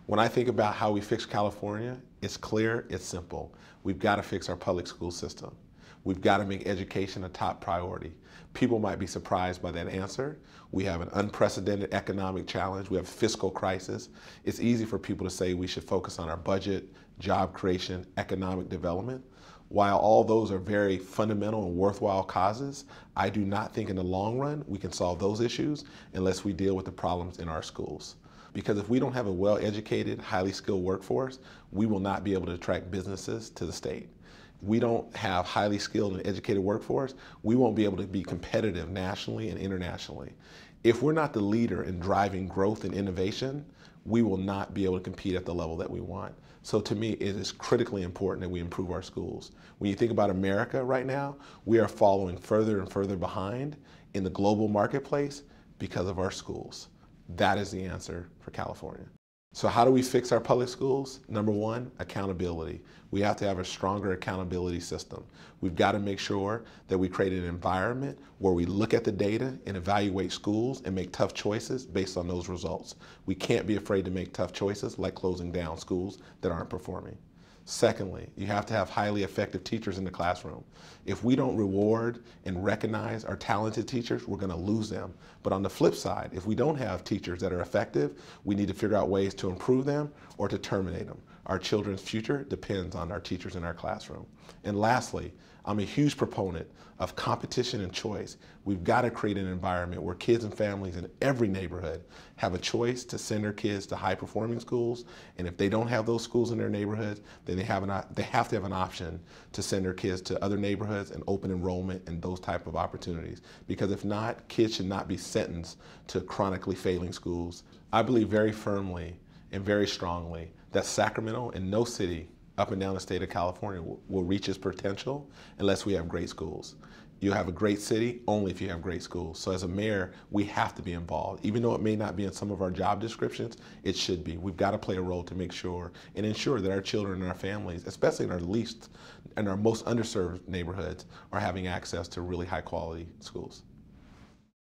When I think about how we fix California, it's clear, it's simple. We've got to fix our public school system. We've got to make education a top priority. People might be surprised by that answer. We have an unprecedented economic challenge. We have a fiscal crisis. It's easy for people to say we should focus on our budget, job creation, economic development. While all those are very fundamental and worthwhile causes, I do not think in the long run we can solve those issues unless we deal with the problems in our schools. Because if we don't have a well-educated, highly skilled workforce, we will not be able to attract businesses to the state. We don't have highly skilled and educated workforce, we won't be able to be competitive nationally and internationally. If we're not the leader in driving growth and innovation, we will not be able to compete at the level that we want. So to me, it is critically important that we improve our schools. When you think about America right now, we are following further and further behind in the global marketplace because of our schools. That is the answer for California. So how do we fix our public schools? Number one, accountability. We have to have a stronger accountability system. We've got to make sure that we create an environment where we look at the data and evaluate schools and make tough choices based on those results. We can't be afraid to make tough choices like closing down schools that aren't performing. Secondly, you have to have highly effective teachers in the classroom. If we don't reward and recognize our talented teachers, we're going to lose them. But on the flip side, if we don't have teachers that are effective, we need to figure out ways to improve them or to terminate them. Our children's future depends on our teachers in our classroom. And lastly, I'm a huge proponent of competition and choice. We've got to create an environment where kids and families in every neighborhood have a choice to send their kids to high-performing schools. And if they don't have those schools in their neighborhood, then they have to have an option to send their kids to other neighborhoods and open enrollment and those type of opportunities. Because if not, kids should not be sentenced to chronically failing schools. I believe very firmly and very strongly that Sacramento and no city up and down the state of California will reach its potential unless we have great schools. You'll have a great city only if you have great schools. So as a mayor, we have to be involved. Even though it may not be in some of our job descriptions, it should be. We've got to play a role to make sure and ensure that our children and our families, especially in our least and our most underserved neighborhoods, are having access to really high quality schools.